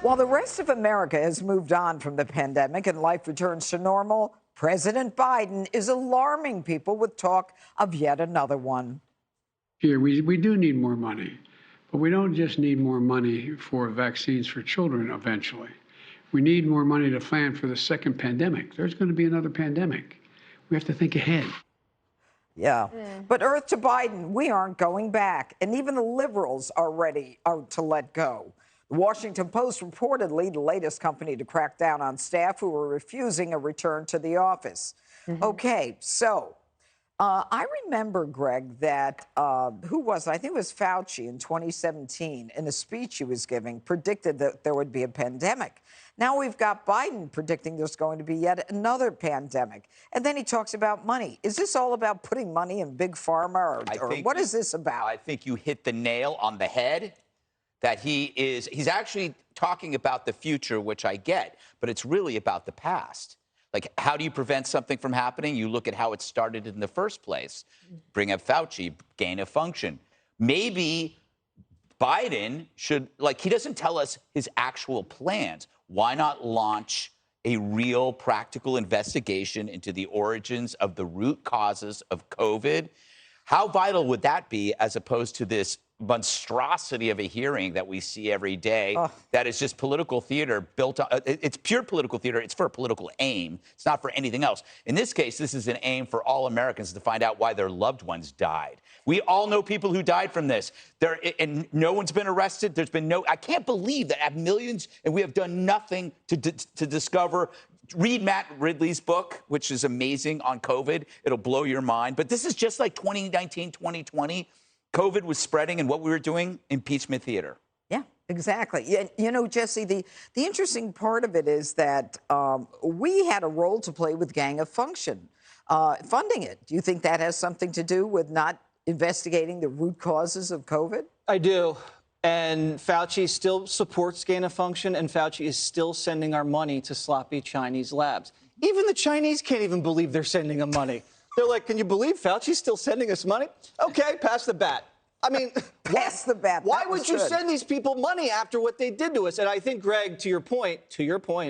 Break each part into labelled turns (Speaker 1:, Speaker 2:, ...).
Speaker 1: While the rest of America has moved on from the pandemic and life returns to normal, President Biden is alarming people with talk of yet another one.
Speaker 2: Here, we do need more money, but we don't just need more money for vaccines for children eventually. We need more money to plan for the second pandemic. There's going to be another pandemic. We have to think ahead.
Speaker 1: Yeah. But Earth to Biden, we aren't going back. And even the liberals are ready to let go. The Washington Post reportedly the latest company to crack down on staff who are refusing a return to the office. Okay, so I remember, Greg, that who was it? I think it was Fauci in 2017, in a speech he was giving, predicted that there would be a pandemic. Now we've got Biden predicting there's going to be yet another pandemic. And then he talks about money. Is this all about putting money in big pharma, or what is this about?
Speaker 3: I think you hit the nail on the head, that he's actually talking about the future, which I get, but it's really about the past. Like, how do you prevent something from happening? You look at how it started in the first place. Bring up Fauci, gain of function. Maybe Biden should, he doesn't tell us his actual plans. Why not launch a real practical investigation into the origins of the root causes of COVID? How vital would that be as opposed to this monstrosity of a hearing that we see every day that is just political theater built on, it's pure political theater. It's for a political aim. It's not for anything else. In this case, this is an aim for all Americans to find out why their loved ones died. We all know people who died from this. And no one's been arrested. There's been I can't believe that I have millions and we have done nothing to discover. Read Matt Ridley's book, which is amazing, on COVID. It'll blow your mind. But this is just like 2019, 2020. COVID was spreading, and what we were doing, impeachment theater. Yeah,
Speaker 1: exactly. You know, Jesse, the interesting part of it is that we had a role to play with Gang of Function, funding it. Do you think that has something to do with not investigating the root causes of COVID?
Speaker 4: I do. And Fauci still supports gain of function, and Fauci is still sending our money to sloppy Chinese labs. Even the Chinese can't even believe they're sending them money. They're like, can you believe Fauci's still sending us money? Okay, pass the bat. I mean,
Speaker 1: pass the bat.
Speaker 4: Why would you send these people money after what they did to us? And I think, Greg, to your point,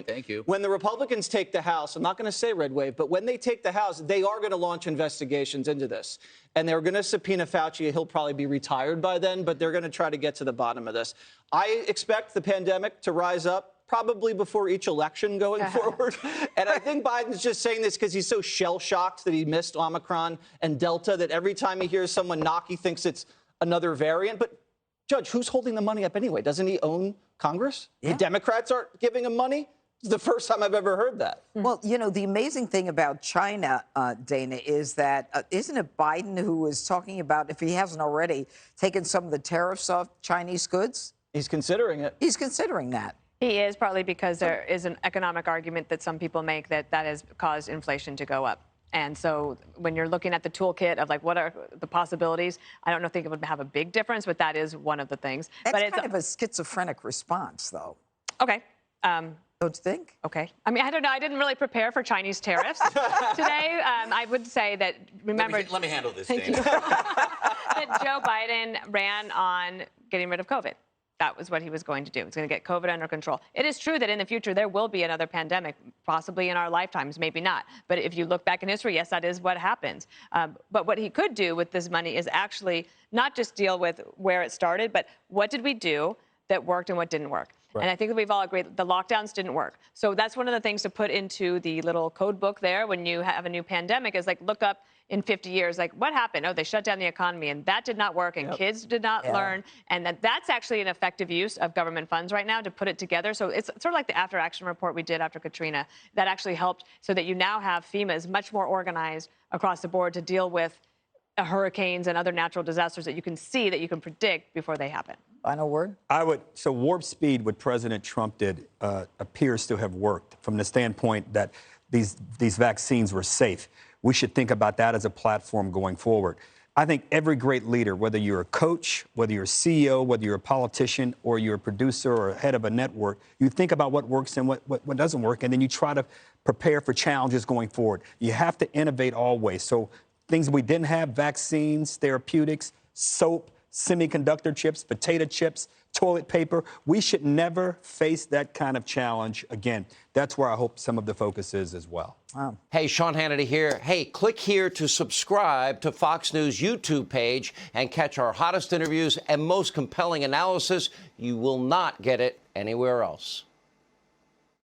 Speaker 3: thank you.
Speaker 4: When the Republicans take the House, I'm not going to say red wave, but when they take the House, they are going to launch investigations into this. And they're going to subpoena Fauci. He'll probably be retired by then, but they're going to try to get to the bottom of this. I expect the pandemic to rise up probably before each election going forward. And I think Biden's just saying this because he's so shell-shocked that he missed Omicron and Delta that every time he hears someone knock, he thinks it's another variant. But, Judge, who's holding the money up anyway? Doesn't he own Congress? Yeah. The Democrats aren't giving him money? It's the first time I've ever heard that.
Speaker 1: Well, you know, the amazing thing about China, Dana, is that isn't it Biden who was talking about, if he hasn't already, taken some of the tariffs off Chinese goods?
Speaker 4: He's considering it.
Speaker 1: He's considering that.
Speaker 5: He is, partly because there is an economic argument that some people make that has caused inflation to go up. And so when you're looking at the toolkit of what are the possibilities, I don't think it would have a big difference, but that is one of the things.
Speaker 1: That's
Speaker 5: but it's
Speaker 1: kind of a schizophrenic response, though.
Speaker 5: Okay.
Speaker 1: Don't you think?
Speaker 5: Okay. I mean, I don't know. I didn't really prepare for Chinese tariffs today. I would say that, remember...
Speaker 3: Let me handle this,
Speaker 5: Thank
Speaker 3: Dana.
Speaker 5: you. That Joe Biden ran on getting rid of COVID. That was what he was going to do. He's going to get COVID under control. It is true that in the future there will be another pandemic, possibly in our lifetimes, maybe not. But if you look back in history, yes, that is what happens. But what he could do with this money is actually not just deal with where it started, but what did we do that worked and what didn't work. Right. And I think that we've all agreed the lockdowns didn't work. So that's one of the things to put into the little code book there when you have a new pandemic is look up in 50 years, what happened? Oh, they shut down the economy, and that did not work, and kids did not learn. And that's actually an effective use of government funds right now to put it together. So it's sort of like the after-action report we did after Katrina. That actually helped so that you now have FEMA is much more organized across the board to deal with hurricanes and other natural disasters that you can see, that you can predict before they happen.
Speaker 1: Final word?
Speaker 6: So warp speed, what President Trump did, appears to have worked from the standpoint that these vaccines were safe. We should think about that as a platform going forward. I think every great leader, whether you're a coach, whether you're a CEO, whether you're a politician, or you're a producer or head of a network, you think about what works and what doesn't work, and then you try to prepare for challenges going forward. You have to innovate always. So things we didn't have, vaccines, therapeutics, soap, semiconductor chips, potato chips, toilet paper. We should never face that kind of challenge again. That's where I hope some of the focus is as well.
Speaker 1: Wow.
Speaker 7: Hey, Sean Hannity here. Hey, click here to subscribe to Fox News YouTube page and catch our hottest interviews and most compelling analysis. You will not get it anywhere else.